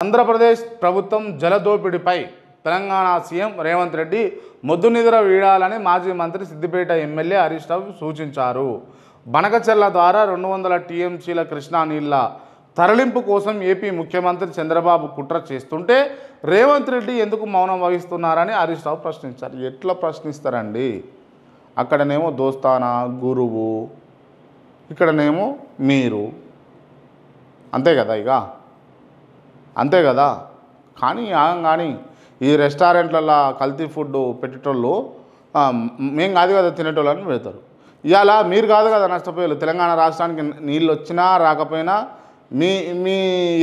ఆంధ్రప్రదేశ్ ప్రభుత్వం జలదోపిడిపై తెలంగాణ సీఎం రేవంత్ రెడ్డి మొద్దు నిద్ర వీడాలని మాజీ మంత్రి సిద్దిపేట ఎమ్మెల్యే హరీష్ రావు సూచించారు. బనకచెర్ల ద్వారా 200 టీఎంసీల కృష్ణా నీళ్ల తరలింపు కోసం ఏపీ ముఖ్యమంత్రి చంద్రబాబు కుట్ర చేస్తుంటే రేవంత్ రెడ్డి ఎందుకు మౌనం వహిస్తున్నారని హరీష్ రావు ప్రశ్నించారు. ఎట్లా ప్రశ్నిస్తారండి? అక్కడనేమో దోస్తానా, గురువు, ఇక్కడనేమో మీరు, అంతే కదా, అంతే కదా. కానీ ఈ రెస్టారెంట్లలో కల్తీ ఫుడ్ పెట్టేటోళ్ళు మేము కాదు కదా తినేటోళ్ళని పెడతారు. ఇవాళ మీరు కాదు కదా నష్టపోయారు. తెలంగాణ రాష్ట్రానికి నీళ్ళు వచ్చినా రాకపోయినా మీ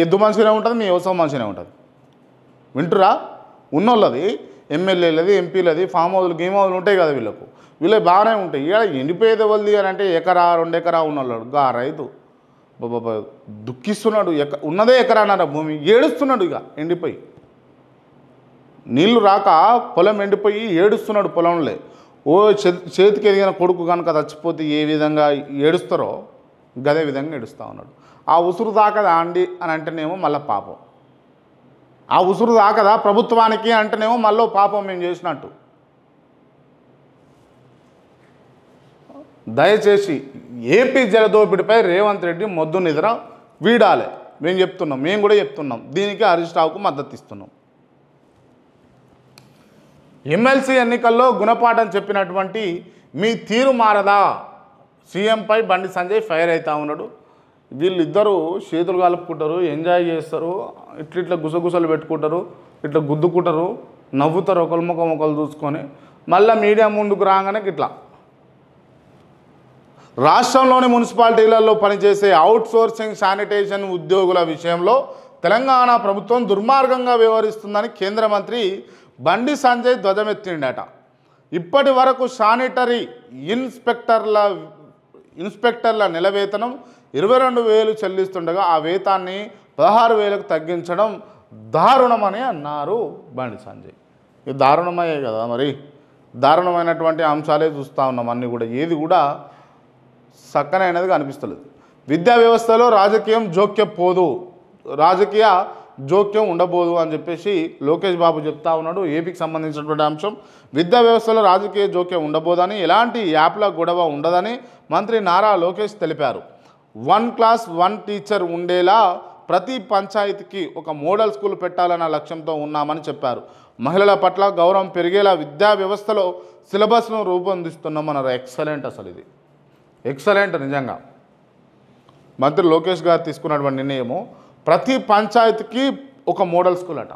ఎద్దు మంచిగానే ఉంటుంది, మీ వ్యవసాయం మంచిగానే ఉంటుంది. వింటురా? ఉన్నోళ్ళది, ఎమ్మెల్యేలది, ఎంపీలది, ఫామ్ హౌస్లు, గేమ్ హౌస్లు ఉంటాయి కదా, వీళ్ళకి బాగానే ఉంటాయి. ఇవాళ ఎండిపోయేది వాళ్ళది అని అంటే ఎకరా 2 ఎకరా ఉన్నోళ్ళు గా రైతు బాబా దుఃఖిస్తున్నాడు. ఉన్నదే ఎకరాన్నర భూమి ఏడుస్తున్నాడు. ఇక ఎండిపోయి నీళ్లు రాక పొలం ఎండిపోయి ఏడుస్తున్నాడు. పొలంలో చేతికి ఎదిగిన కొడుకు కనుక చచ్చిపోతే ఏ విధంగా ఏడుస్తారో గదే విధంగా ఏడుస్తూ ఉన్నాడు. ఆ ఉసురు దాకదా అండి అని అంటేనేమో మళ్ళీ పాపం, ఆ ఉసురు దాకదా ప్రభుత్వానికి అంటేనేమో మళ్ళీ పాపం మేము చేసినట్టు. దయచేసి ఏపీ జలదోపిడిపై రేవంత్ రెడ్డి మొద్దు నిద్ర వీడాలి. మేము కూడా చెప్తున్నాం. దీనికి హరీష్ రావుకు మద్దతు ఇస్తున్నాం. ఎమ్మెల్సీ ఎన్నికల్లో గుణపాఠం చెప్పినటువంటి మీ తీరు మారదా? సీఎంపై బండి సంజయ్ ఫైర్ అవుతూ ఉన్నాడు. వీళ్ళిద్దరూ చేతులు కలుపుకుంటారు, ఎంజాయ్ చేస్తారు, ఇట్లా గుసగుసలు పెట్టుకుంటారు, ఇట్లా గుద్దుకుంటారు, నవ్వుతారు, ఒకరి ముఖం ఒకరు చూసుకొని. మళ్ళీ మీడియా ముందుకు రాగానే ఇట్లా రాష్ట్రంలోని మున్సిపాలిటీలలో పనిచేసే అవుట్సోర్సింగ్ శానిటేషన్ ఉద్యోగుల విషయంలో తెలంగాణ ప్రభుత్వం దుర్మార్గంగా వ్యవహరిస్తుందని కేంద్ర మంత్రి బండి సంజయ్ ధ్వజమెత్తిండట. ఇప్పటి వరకు శానిటరీ ఇన్స్పెక్టర్ల నెల వేతనం 22,000 చెల్లిస్తుండగా ఆ వేతాన్ని 16,000కు తగ్గించడం దారుణమని అన్నారు బండి సంజయ్. ఇది దారుణమయ్యే కదా, మరి దారుణమైనటువంటి అంశాలే చూస్తూ ఉన్నాం. అన్నీ కూడా ఏది కూడా చక్కనైనదిగా అనిపిస్తలేదు. విద్యా వ్యవస్థలో రాజకీయ జోక్యం ఉండబోదు అని చెప్పేసి లోకేష్ బాబు చెప్తా ఉన్నాడు. ఏపీకి సంబంధించినటువంటి అంశం. విద్యా వ్యవస్థలో రాజకీయ జోక్యం ఉండబోదని, ఎలాంటి యాప్ల గొడవ ఉండదని మంత్రి నారా లోకేష్ తెలిపారు. 1 క్లాస్ 1 టీచర్ ఉండేలా ప్రతి పంచాయతీకి ఒక మోడల్ స్కూల్ పెట్టాలన్న లక్ష్యంతో ఉన్నామని చెప్పారు. మహిళల పట్ల గౌరవం పెరిగేలా విద్యా వ్యవస్థలో సిలబస్ను రూపొందిస్తున్నామన్నారు. ఎక్సలెంట్, అసలు ఇది ఎక్సలెంట్ నిజంగా. మంత్రి లోకేష్ గారు తీసుకున్నటువంటి నిర్ణయము ప్రతి పంచాయతీకి ఒక మోడల్ స్కూల్ అట.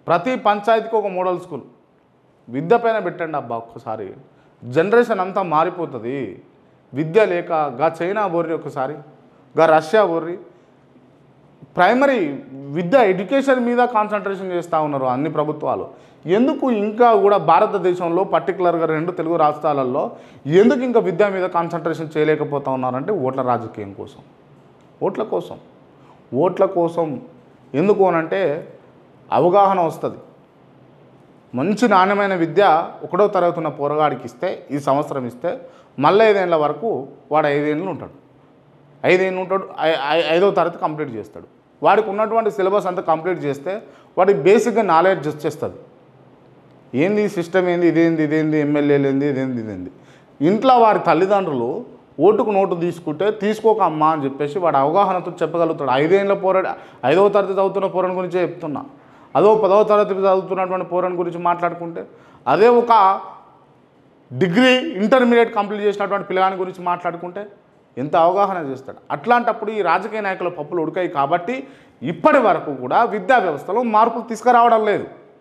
ప్రతి పంచాయతీకి ఒక మోడల్ స్కూల్ విద్య పైన పెట్టండి అబ్బా. ఒక్కసారి జనరేషన్ అంతా మారిపోతుంది. విద్య లేక చైనా బోర్రి, ఒకసారి రష్యా బోర్రి. ప్రైమరీ విద్య ఎడ్యుకేషన్ మీద కాన్సన్ట్రేషన్ చేస్తూ ఉన్నారు అన్ని ప్రభుత్వాలు. ఎందుకు ఇంకా కూడా భారతదేశంలో పర్టికులర్గా 2 తెలుగు రాష్ట్రాలలో ఎందుకు ఇంకా విద్య మీద కాన్సన్ట్రేషన్ చేయలేకపోతూ ఉన్నారంటే ఓట్ల రాజకీయం కోసం, ఓట్ల కోసం. ఎందుకు అనంటే అవగాహన వస్తుంది. మంచి నాణ్యమైన విద్య 1వ తరగతి ఉన్న పోరగాడికి ఇస్తే, ఈ సంవత్సరం ఇస్తే మళ్ళీ 5 ఏళ్ళ వరకు వాడు 5 ఏళ్ళు ఉంటాడు. 5వ తరగతి కంప్లీట్ చేస్తాడు. వాడికి ఉన్నటువంటి సిలబస్ అంతా కంప్లీట్ చేస్తే వాడికి బేసిక్గా నాలెడ్జ్ వచ్చేస్తుంది. ఏంది సిస్టమ్, ఇదేంది ఎమ్మెల్యేలు ఇదేంది. ఇంట్లో వారి తల్లిదండ్రులు ఓటుకు నోటు తీసుకుంటే తీసుకోక అమ్మా అని చెప్పేసి వాడు అవగాహనతో చెప్పగలుగుతాడు. 5 ఏళ్ళ పోరాడు, 5వ తరగతి చదువుతున్న పోరాని గురించే చెప్తున్నా. 10వ తరగతి చదువుతున్నటువంటి పోరాని గురించి మాట్లాడుకుంటే, అదే ఒక డిగ్రీ ఇంటర్మీడియట్ కంప్లీట్ చేసినటువంటి పిల్లగాని గురించి మాట్లాడుకుంటే ఎంత అవగాహన చేస్తాడు. అట్లాంటప్పుడు ఈ రాజకీయ నాయకుల పప్పులు ఉడకాయి కాబట్టి ఇప్పటి వరకు కూడా విద్యా వ్యవస్థలో మార్పులు తీసుకురావడం లేదు.